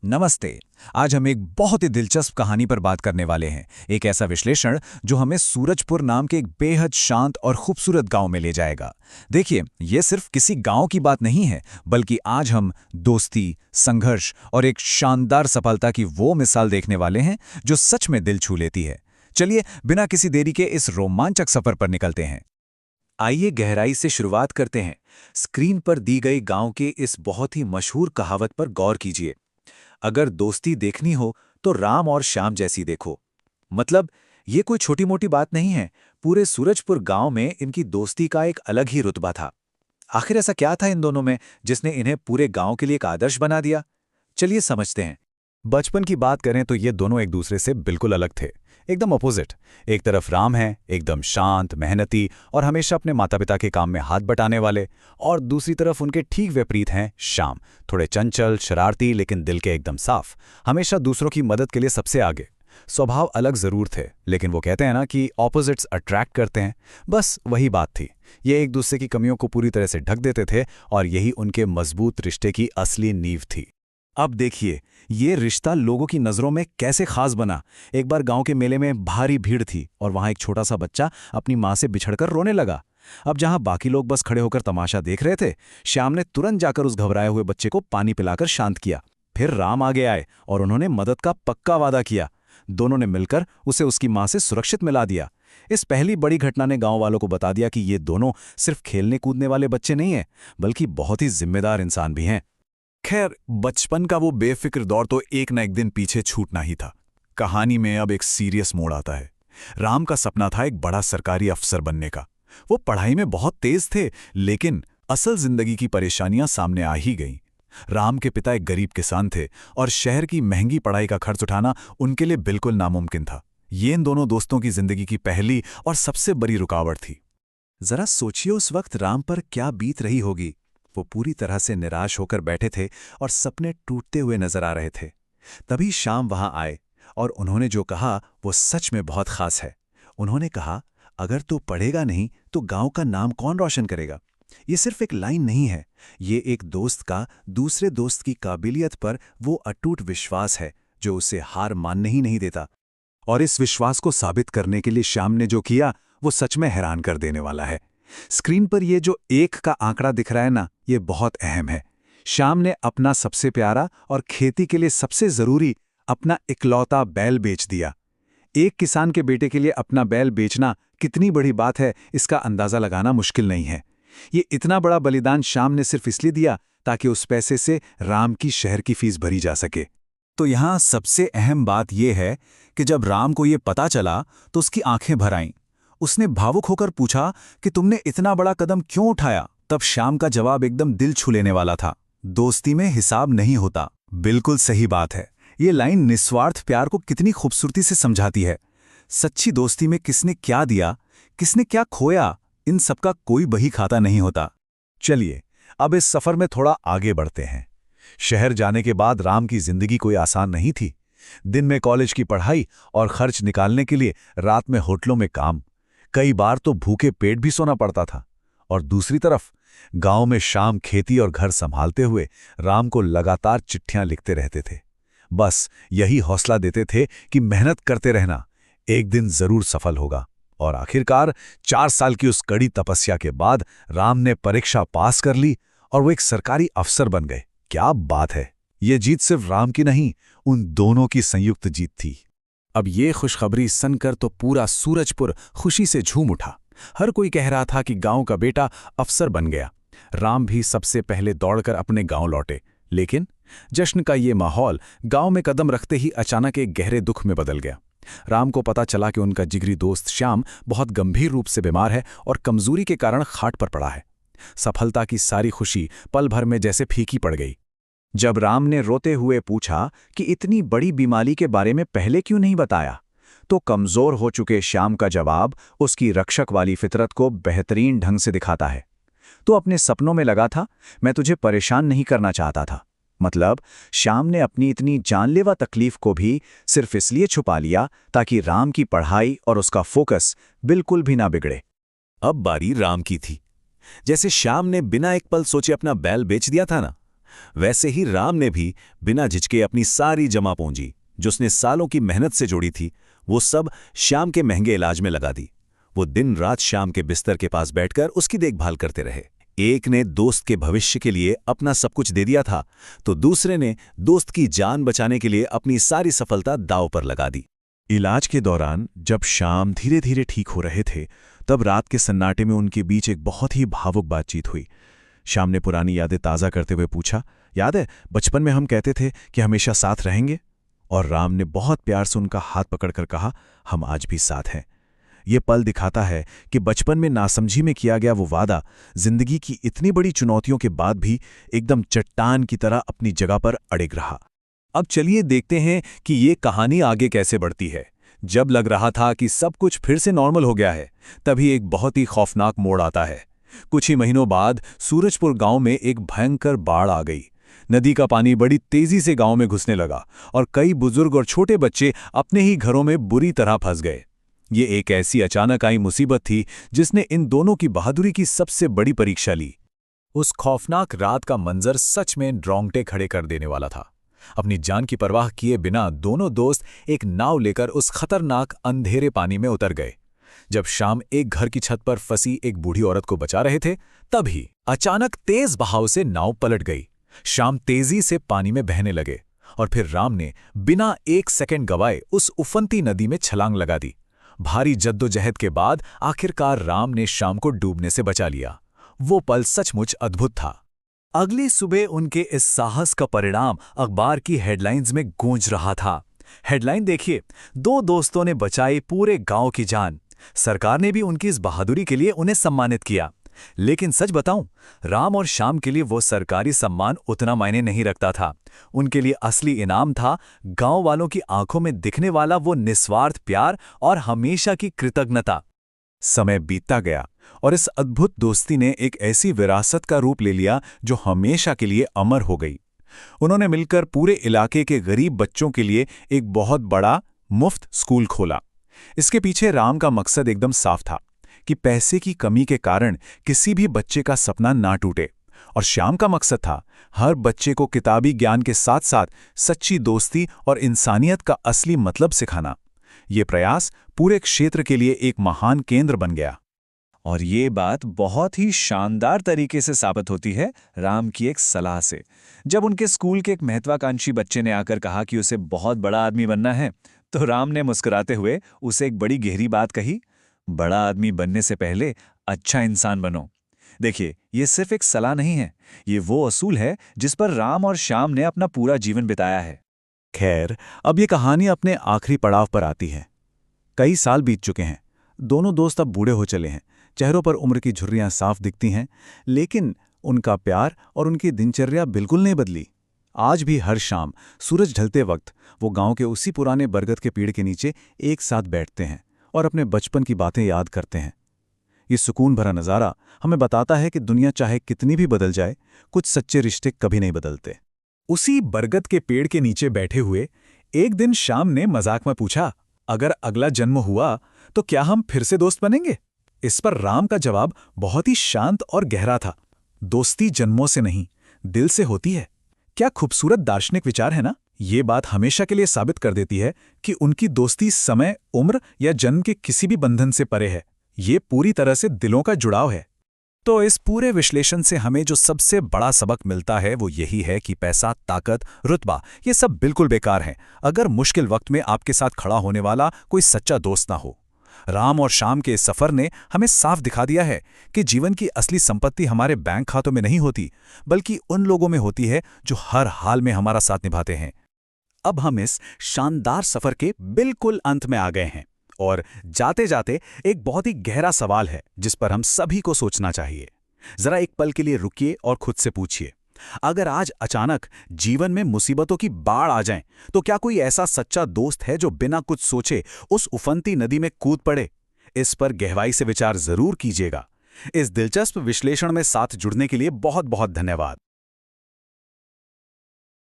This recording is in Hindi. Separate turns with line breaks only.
नमस्ते। आज हम एक बहुत ही दिलचस्प कहानी पर बात करने वाले हैं। एक ऐसा विश्लेषण जो हमें सूरजपुर नाम के एक बेहद शांत और खूबसूरत गांव में ले जाएगा। देखिए, ये सिर्फ किसी गांव की बात नहीं है, बल्कि आज हम दोस्ती, संघर्ष और एक शानदार सफलता की वो मिसाल देखने वाले हैं जो सच में दिल छू लेती है। चलिए, बिना किसी देरी के इस रोमांचक सफर पर निकलते हैं। आइए गहराई से शुरुआत करते हैं। स्क्रीन पर दी गई गांव के इस बहुत ही मशहूर कहावत पर गौर कीजिए। अगर दोस्ती देखनी हो तो राम और श्याम जैसी देखो। मतलब, ये कोई छोटी मोटी बात नहीं है। पूरे सूरजपुर गांव में इनकी दोस्ती का एक अलग ही रुतबा था। आखिर ऐसा क्या था इन दोनों में जिसने इन्हें पूरे गांव के लिए एक आदर्श बना दिया? चलिए समझते हैं। बचपन की बात करें तो ये दोनों एक दूसरे से बिल्कुल अलग थे, एकदम अपोजिट। एक तरफ राम है, एकदम शांत, मेहनती और हमेशा अपने माता पिता के काम में हाथ बटाने वाले, और दूसरी तरफ उनके ठीक विपरीत हैं श्याम, थोड़े चंचल, शरारती, लेकिन दिल के एकदम साफ, हमेशा दूसरों की मदद के लिए सबसे आगे। स्वभाव अलग जरूर थे, लेकिन वो कहते हैं ना कि ऑपोजिट्स अट्रैक्ट करते हैं। बस वही बात थी। ये एक दूसरे की कमियों को पूरी तरह से ढक देते थे, और यही उनके मजबूत रिश्ते की असली नींव थी। अब देखिए, ये रिश्ता लोगों की नज़रों में कैसे खास बना। एक बार गांव के मेले में भारी भीड़ थी और वहां एक छोटा सा बच्चा अपनी मां से बिछड़कर रोने लगा। अब जहां बाकी लोग बस खड़े होकर तमाशा देख रहे थे, श्याम ने तुरंत जाकर उस घबराए हुए बच्चे को पानी पिलाकर शांत किया। फिर राम आगे आए और उन्होंने मदद का पक्का वादा किया। दोनों ने मिलकर उसे उसकी मां से सुरक्षित मिला दिया। इस पहली बड़ी घटना ने गांव वालों को बता दिया कि ये दोनों सिर्फ खेलने कूदने वाले बच्चे नहीं हैं, बल्कि बहुत ही जिम्मेदार इंसान भी हैं। खैर, बचपन का वो बेफिक्र दौर तो एक न एक दिन पीछे छूटना ही था। कहानी में अब एक सीरियस मोड़ आता है। राम का सपना था एक बड़ा सरकारी अफसर बनने का। वो पढ़ाई में बहुत तेज थे, लेकिन असल जिंदगी की परेशानियां सामने आ ही गईं। राम के पिता एक गरीब किसान थे और शहर की महंगी पढ़ाई का खर्च उठाना उनके लिए बिल्कुल नामुमकिन था। ये इन दोनों दोस्तों की जिंदगी की पहली और सबसे बड़ी रुकावट थी। जरा सोचिए, उस वक्त राम पर क्या बीत रही होगी। वो पूरी तरह से निराश होकर बैठे थे और सपने टूटते हुए नजर आ रहे थे। तभी श्याम वहां आए और उन्होंने जो कहा वो सच में बहुत खास है। उन्होंने कहा, अगर तू पढ़ेगा नहीं तो गांव का नाम कौन रोशन करेगा? ये सिर्फ एक लाइन नहीं है, ये एक दोस्त का दूसरे दोस्त की काबिलियत पर वो अटूट विश्वास है जो उसे हार मानने ही नहीं देता। और इस विश्वास को साबित करने के लिए श्याम ने जो किया वो सच में हैरान कर देने वाला है। स्क्रीन पर ये जो 1 का आंकड़ा दिख रहा है ना, ये बहुत अहम है। श्याम ने अपना सबसे प्यारा और खेती के लिए सबसे जरूरी अपना इकलौता बैल बेच दिया। एक किसान के बेटे के लिए अपना बैल बेचना कितनी बड़ी बात है, इसका अंदाजा लगाना मुश्किल नहीं है। ये इतना बड़ा बलिदान श्याम ने सिर्फ इसलिए दिया ताकि उस पैसे से राम की शहर की फीस भरी जा सके। तो यहाँ सबसे अहम बात यह है कि जब राम को ये पता चला तो उसकी आंखें भर आईं। उसने भावुक होकर पूछा कि तुमने इतना बड़ा कदम क्यों उठाया? तब श्याम का जवाब एकदम दिल छू लेने वाला था। दोस्ती में हिसाब नहीं होता। बिल्कुल सही बात है। ये लाइन निस्वार्थ प्यार को कितनी खूबसूरती से समझाती है। सच्ची दोस्ती में किसने क्या दिया, किसने क्या खोया, इन सबका कोई बही खाता नहीं होता। चलिए, अब इस सफर में थोड़ा आगे बढ़ते हैं। शहर जाने के बाद राम की जिंदगी कोई आसान नहीं थी। दिन में कॉलेज की पढ़ाई और खर्च निकालने के लिए रात में होटलों में काम। कई बार तो भूखे पेट भी सोना पड़ता था। और दूसरी तरफ गांव में शाम खेती और घर संभालते हुए राम को लगातार चिट्ठियां लिखते रहते थे। बस यही हौसला देते थे कि मेहनत करते रहना, एक दिन जरूर सफल होगा। और आखिरकार 4 साल की उस कड़ी तपस्या के बाद राम ने परीक्षा पास कर ली और वो एक सरकारी अफसर बन गए। क्या बात है! ये जीत सिर्फ राम की नहीं, उन दोनों की संयुक्त जीत थी। अब ये खुशखबरी सुनकर तो पूरा सूरजपुर खुशी से झूम उठा। हर कोई कह रहा था कि गांव का बेटा अफसर बन गया। राम भी सबसे पहले दौड़कर अपने गांव लौटे। लेकिन जश्न का ये माहौल गांव में कदम रखते ही अचानक एक गहरे दुख में बदल गया। राम को पता चला कि उनका जिगरी दोस्त श्याम बहुत गंभीर रूप से बीमार है और कमजोरी के कारण खाट पर पड़ा है। सफलता की सारी खुशी पल भर में जैसे फीकी पड़ गई। जब राम ने रोते हुए पूछा कि इतनी बड़ी बीमारी के बारे में पहले क्यों नहीं बताया, तो कमजोर हो चुके श्याम का जवाब उसकी रक्षक वाली फितरत को बेहतरीन ढंग से दिखाता है। तो अपने सपनों में लगा था, मैं तुझे परेशान नहीं करना चाहता था। मतलब, श्याम ने अपनी इतनी जानलेवा तकलीफ को भी सिर्फ इसलिए छुपा लिया ताकि राम की पढ़ाई और उसका फोकस बिल्कुल भी ना बिगड़े। अब बारी राम की थी। जैसे श्याम ने बिना एक पल सोचे अपना बैल बेच दिया था ना,
वैसे ही राम ने भी बिना झिझके अपनी सारी जमा पूंजी, जो उसने सालों की मेहनत से जोड़ी थी, वो सब श्याम के महंगे इलाज में लगा दी। वो दिन रात श्याम के बिस्तर के पास बैठकर उसकी देखभाल करते रहे। एक ने दोस्त के भविष्य के लिए अपना सब कुछ दे दिया था, तो दूसरे ने दोस्त की जान बचाने के लिए अपनी सारी सफलता दांव पर लगा दी।
इलाज के दौरान जब श्याम धीरे धीरे ठीक हो रहे थे, तब रात के सन्नाटे में उनके बीच एक बहुत ही भावुक बातचीत हुई। श्याम ने पुरानी यादें ताज़ा करते हुए पूछा, याद है बचपन में हम कहते थे कि हमेशा साथ रहेंगे? और राम ने बहुत प्यार से उनका हाथ पकड़कर कहा, हम आज भी साथ हैं। ये पल दिखाता है कि बचपन में नासमझी में किया गया वो वादा जिंदगी की इतनी बड़ी चुनौतियों के बाद भी एकदम चट्टान की तरह अपनी जगह पर अड़िग रहा।
अब चलिए देखते हैं कि ये कहानी आगे कैसे बढ़ती है। जब लग रहा था कि सब कुछ फिर से नॉर्मल हो गया है, तभी एक बहुत ही खौफनाक मोड़ आता है। कुछ ही महीनों बाद सूरजपुर गांव में एक भयंकर बाढ़ आ गई। नदी का पानी बड़ी तेजी से गांव में घुसने लगा और कई बुजुर्ग और छोटे बच्चे अपने ही घरों में बुरी तरह फंस गए। ये एक ऐसी अचानक आई मुसीबत थी जिसने इन दोनों की बहादुरी की सबसे बड़ी परीक्षा ली। उस खौफनाक रात का मंजर सच में रोंगटे खड़े कर देने वाला था। अपनी जान की परवाह किए बिना दोनों दोस्त एक नाव लेकर उस खतरनाक अंधेरे पानी में उतर गए। जब शाम एक घर की छत पर फंसी एक बूढ़ी औरत को बचा रहे थे, तभी अचानक तेज बहाव से नाव पलट गई। शाम तेजी से पानी में बहने लगे और फिर राम ने बिना एक सेकंड गवाए उस उफनती नदी में छलांग लगा दी। भारी जद्दोजहद के बाद आखिरकार राम ने शाम को डूबने से बचा लिया। वो पल सचमुच अद्भुत था। अगली सुबह उनके इस साहस का परिणाम अखबार की हेडलाइंस में गूंज रहा था। हेडलाइन देखिए, 2 दोस्तों ने बचाई पूरे गांव की जान। सरकार ने भी उनकी इस बहादुरी के लिए उन्हें सम्मानित किया। लेकिन सच बताऊं, राम और श्याम के लिए वो सरकारी सम्मान उतना मायने नहीं रखता था। उनके लिए असली इनाम था गांव वालों की आंखों में दिखने वाला वो निस्वार्थ प्यार और हमेशा की कृतज्ञता। समय बीतता गया और इस अद्भुत दोस्ती ने एक ऐसी विरासत का रूप ले लिया जो हमेशा के लिए अमर हो गई। उन्होंने मिलकर पूरे इलाके के गरीब बच्चों के लिए एक बहुत बड़ा मुफ्त स्कूल खोला। इसके पीछे राम का मकसद एकदम साफ था कि पैसे की कमी के कारण किसी भी बच्चे का सपना ना टूटे, और श्याम का मकसद था हर बच्चे को किताबी ज्ञान के साथ साथ सच्ची दोस्ती और इंसानियत का असली मतलब सिखाना। ये प्रयास पूरे क्षेत्र के लिए एक महान केंद्र बन गया। और ये बात बहुत ही शानदार तरीके से साबित होती है राम की एक सलाह से। जब उनके स्कूल के एक महत्वाकांक्षी बच्चे ने आकर कहा कि उसे बहुत बड़ा आदमी बनना है, तो राम ने मुस्कुराते हुए उसे एक बड़ी गहरी बात कही, बड़ा आदमी बनने से पहले अच्छा इंसान बनो। देखिए, ये सिर्फ एक सलाह नहीं है, ये वो असूल है जिस पर राम और श्याम ने अपना पूरा जीवन बिताया है।
खैर, अब ये कहानी अपने आखिरी पड़ाव पर आती है। कई साल बीत चुके हैं, दोनों दोस्त अब बूढ़े हो चले हैं, चेहरों पर उम्र की झुर्रियां साफ दिखती हैं, लेकिन उनका प्यार और उनकी दिनचर्या बिल्कुल नहीं बदली। आज भी हर शाम सूरज ढलते वक्त वो गांव के उसी पुराने बरगद के पेड़ के नीचे एक साथ बैठते हैं और अपने बचपन की बातें याद करते हैं। ये सुकून भरा नज़ारा हमें बताता है कि दुनिया चाहे कितनी भी बदल जाए, कुछ सच्चे रिश्ते कभी नहीं बदलते।
उसी बरगद के पेड़ के नीचे बैठे हुए एक दिन श्याम ने मजाक में पूछा, अगर अगला जन्म हुआ तो क्या हम फिर से दोस्त बनेंगे? इस पर राम का जवाब बहुत ही शांत और गहरा था, दोस्ती जन्मों से नहीं, दिल से होती है। क्या खूबसूरत दार्शनिक विचार है ना? ये बात हमेशा के लिए साबित कर देती है कि उनकी दोस्ती समय, उम्र या जन्म के किसी भी बंधन से परे है। ये पूरी तरह से दिलों का जुड़ाव है। तो इस पूरे विश्लेषण से हमें जो सबसे बड़ा सबक मिलता है वो यही है कि पैसा, ताकत, रुतबा ये सब बिल्कुल बेकार हैं अगर मुश्किल वक्त में आपके साथ खड़ा होने वाला कोई सच्चा दोस्त ना हो। राम और श्याम के इस सफर ने हमें साफ दिखा दिया है कि जीवन की असली संपत्ति हमारे बैंक खातों में नहीं होती, बल्कि उन लोगों में होती है जो हर हाल में हमारा साथ निभाते हैं। अब हम इस शानदार सफर के बिल्कुल अंत में आ गए हैं और जाते जाते एक बहुत ही गहरा सवाल है जिस पर हम सभी को सोचना चाहिए। जरा एक पल के लिए रुकिए और खुद से पूछिए, अगर आज अचानक जीवन में मुसीबतों की बाढ़ आ जाए तो क्या कोई ऐसा सच्चा दोस्त है जो बिना कुछ सोचे उस उफनती नदी में कूद पड़े? इस पर गहराई से विचार जरूर कीजिएगा। इस दिलचस्प विश्लेषण में साथ जुड़ने के लिए बहुत बहुत धन्यवाद।